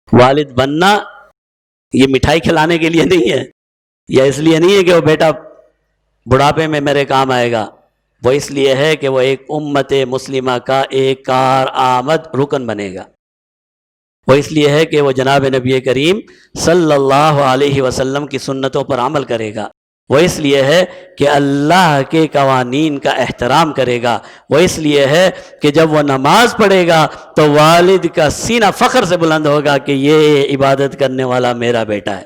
والد بننا یہ مٹھائی کھلانے کے لیے نہیں ہے، یا اس لیے نہیں ہے کہ وہ بیٹا بڑھاپے میں میرے کام آئے گا، وہ اس لیے ہے کہ وہ ایک امت مسلمہ کا ایک کارآمد رکن بنے گا، وہ اس لیے ہے کہ وہ جناب نبی کریم صلی اللہ علیہ وسلم کی سنتوں پر عمل کرے گا، وہ اس لیے ہے کہ اللہ کے قوانین کا احترام کرے گا، وہ اس لیے ہے کہ جب وہ نماز پڑھے گا تو والد کا سینہ فخر سے بلند ہوگا کہ یہ عبادت کرنے والا میرا بیٹا ہے۔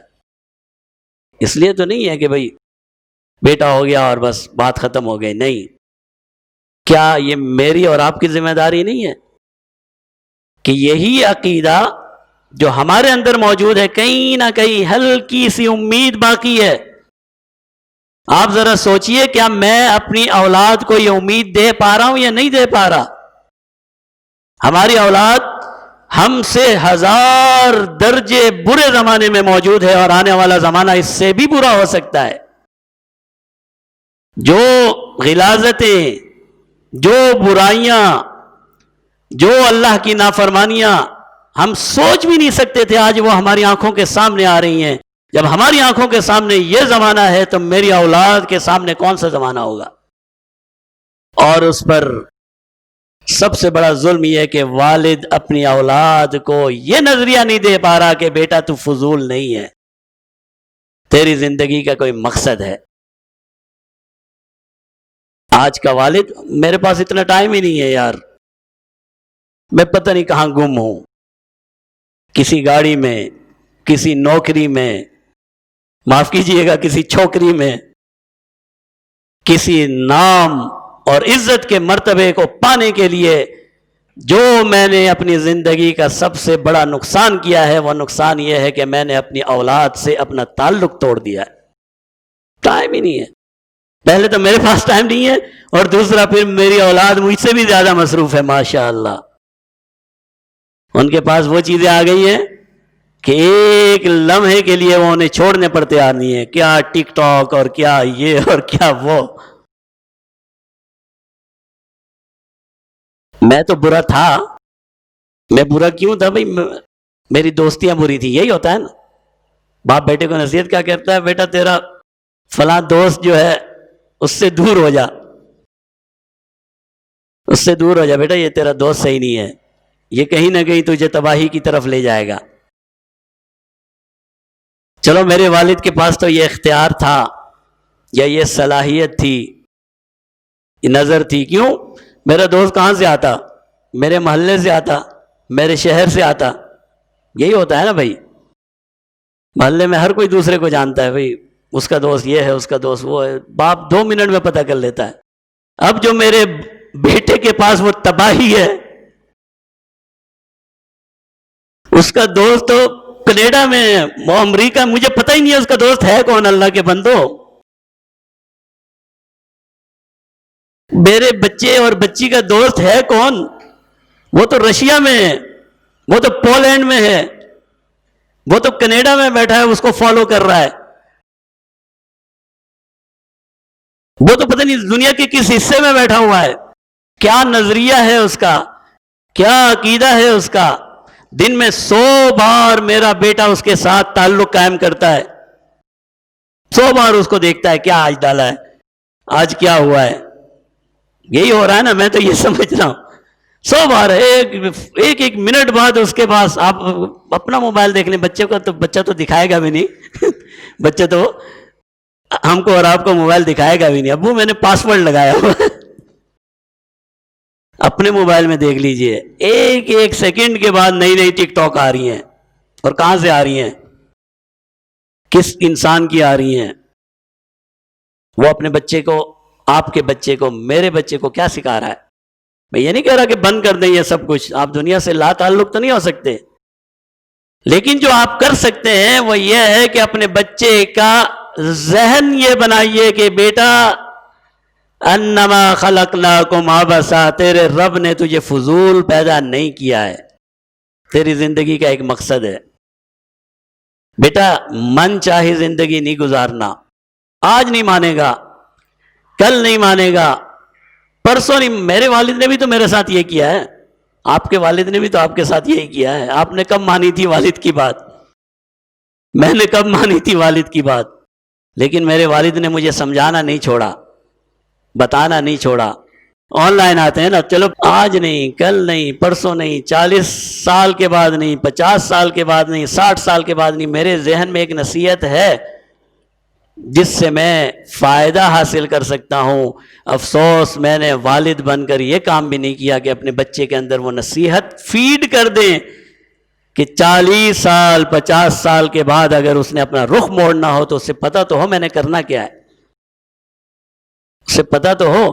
اس لیے تو نہیں ہے کہ بھئی بیٹا ہو گیا اور بس بات ختم ہو گئی، نہیں۔ کیا یہ میری اور آپ کی ذمہ داری نہیں ہے کہ یہی عقیدہ جو ہمارے اندر موجود ہے کہیں نہ کہیں ہلکی سی امید باقی ہے؟ آپ ذرا سوچئے، کیا میں اپنی اولاد کو یہ امید دے پا رہا ہوں یا نہیں دے پا رہا؟ ہماری اولاد ہم سے 1000 درجے برے زمانے میں موجود ہے، اور آنے والا زمانہ اس سے بھی برا ہو سکتا ہے۔ جو غلاظتیں، جو برائیاں، جو اللہ کی نافرمانیاں ہم سوچ بھی نہیں سکتے تھے، آج وہ ہماری آنکھوں کے سامنے آ رہی ہیں۔ جب ہماری آنکھوں کے سامنے یہ زمانہ ہے تو میری اولاد کے سامنے کون سا زمانہ ہوگا؟ اور اس پر سب سے بڑا ظلم یہ ہے کہ والد اپنی اولاد کو یہ نظریہ نہیں دے پا رہا کہ بیٹا تو فضول نہیں ہے، تیری زندگی کا کوئی مقصد ہے۔ آج کا والد، میرے پاس اتنا ٹائم ہی نہیں ہے یار، میں پتہ نہیں کہاں گم ہوں، کسی گاڑی میں، کسی نوکری میں، معاف کیجئے گا کسی چھوکری میں، کسی نام اور عزت کے مرتبے کو پانے کے لیے جو میں نے اپنی زندگی کا سب سے بڑا نقصان کیا ہے، وہ نقصان یہ ہے کہ میں نے اپنی اولاد سے اپنا تعلق توڑ دیا ہے۔ ٹائم ہی نہیں ہے، پہلے تو میرے پاس ٹائم نہیں ہے، اور دوسرا پھر میری اولاد مجھ سے بھی زیادہ مصروف ہے ماشاءاللہ۔ ان کے پاس وہ چیزیں آ گئی ہیں کہ ایک لمحے کے لیے وہ انہیں چھوڑنے پر تیار نہیں ہے، کیا ٹک ٹاک اور کیا یہ اور کیا وہ۔ میں تو برا تھا، میں برا کیوں تھا بھئی؟ میری دوستیاں بری تھی، یہی ہوتا ہے نا۔ باپ بیٹے کو نصیحت کیا کرتا ہے؟ بیٹا تیرا فلاں دوست جو ہے اس سے دور ہو جا، اس سے دور ہو جا بیٹا، یہ تیرا دوست صحیح نہیں ہے، یہ کہیں نہ کہیں تجھے تباہی کی طرف لے جائے گا۔ چلو میرے والد کے پاس تو یہ اختیار تھا یا یہ صلاحیت تھی، یہ نظر تھی، کیوں؟ میرا دوست کہاں سے آتا؟ میرے محلے سے آتا، میرے شہر سے آتا۔ یہی ہوتا ہے نا بھائی، محلے میں ہر کوئی دوسرے کو جانتا ہے، بھائی اس کا دوست یہ ہے، اس کا دوست وہ ہے، باپ 2 منٹ میں پتہ کر لیتا ہے۔ اب جو میرے بیٹے کے پاس وہ تباہی ہے، اس کا دوست تو کینیڈا میں ہے، وہ امریکہ، مجھے پتہ ہی نہیں ہے اس کا دوست ہے کون۔ اللہ کے بندو، میرے بچے اور بچی کا دوست ہے کون؟ وہ تو رشیا میں ہے، وہ تو پولینڈ میں ہے، وہ تو کینیڈا میں بیٹھا ہے، اس کو فالو کر رہا ہے، وہ تو پتہ نہیں دنیا کے کس حصے میں بیٹھا ہوا ہے۔ کیا نظریہ ہے اس کا، کیا عقیدہ ہے اس کا؟ دن میں 100 بار میرا بیٹا اس کے ساتھ تعلق قائم کرتا ہے، 100 بار اس کو دیکھتا ہے، کیا آج ڈالا ہے، آج کیا ہوا ہے۔ یہی ہو رہا ہے نا، میں تو یہ سمجھ رہا ہوں 100 بار ایک منٹ بعد اس کے پاس۔ آپ اپنا موبائل دیکھ لیں، بچے کا تو بچہ تو دکھائے گا بھی نہیں بچہ تو ہم کو اور آپ کو موبائل دکھائے گا بھی نہیں، ابو میں نے پاسورڈ لگایا ہوا اپنے موبائل میں دیکھ لیجئے، ایک سیکنڈ کے بعد نئی نئی ٹک ٹاک آ رہی ہیں، اور کہاں سے آ رہی ہیں، کس انسان کی آ رہی ہیں۔ وہ اپنے بچے کو، آپ کے بچے کو، میرے بچے کو کیا سکھا رہا ہے؟ میں یہ نہیں کہہ رہا کہ بند کر دیں یہ سب کچھ، آپ دنیا سے لا تعلق تو نہیں ہو سکتے، لیکن جو آپ کر سکتے ہیں وہ یہ ہے کہ اپنے بچے کا ذہن یہ بنائیے کہ بیٹا انما خلقناکم عبثا، تیرے رب نے تجھے فضول پیدا نہیں کیا ہے، تیری زندگی کا ایک مقصد ہے۔ بیٹا من چاہے زندگی نہیں گزارنا، آج نہیں مانے گا، کل نہیں مانے گا، پرسوں نہیں۔ میرے والد نے بھی تو میرے ساتھ یہ کیا ہے، آپ کے والد نے بھی تو آپ کے ساتھ یہی کیا ہے. آپ نے کب مانی تھی والد کی بات؟ میں نے کب مانی تھی والد کی بات؟ لیکن میرے والد نے مجھے سمجھانا نہیں چھوڑا، بتانا نہیں چھوڑا. آن لائن آتے ہیں نا، چلو آج نہیں، کل نہیں، پرسوں نہیں، 40 سال کے بعد نہیں، 50 سال کے بعد نہیں، 60 سال کے بعد نہیں، میرے ذہن میں ایک نصیحت ہے جس سے میں فائدہ حاصل کر سکتا ہوں. افسوس میں نے والد بن کر یہ کام بھی نہیں کیا کہ اپنے بچے کے اندر وہ نصیحت فیڈ کر دیں کہ 40 سال 50 سال کے بعد اگر اس نے اپنا رخ موڑنا ہو تو اسے پتہ تو ہو میں نے کرنا کیا ہے، اسے پتہ تو ہو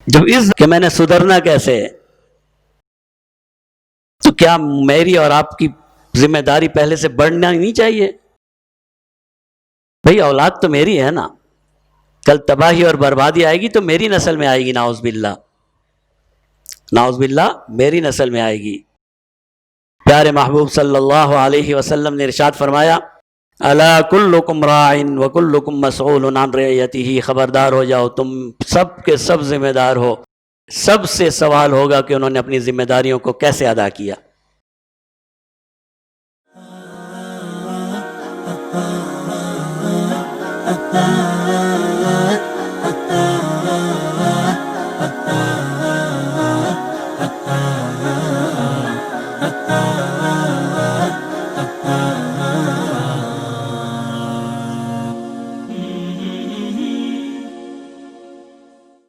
جب اس کہ میں نے سدھرنا کیسے ہے. تو کیا میری اور آپ کی ذمہ داری پہلے سے بڑھنا نہیں چاہیے؟ بھئی اولاد تو میری ہے نا، کل تباہی اور بربادی آئے گی تو میری نسل میں آئے گی، نعوذ باللہ، نعوذ باللہ میری نسل میں آئے گی. پیارے محبوب صلی اللہ علیہ وسلم نے ارشاد فرمایا الا کلکم راع وکلکم مسئول عن رعیتہ، خبردار ہو جاؤ تم سب کے سب ذمہ دار ہو، سب سے سوال ہوگا کہ انہوں نے اپنی ذمہ داریوں کو کیسے ادا کیا.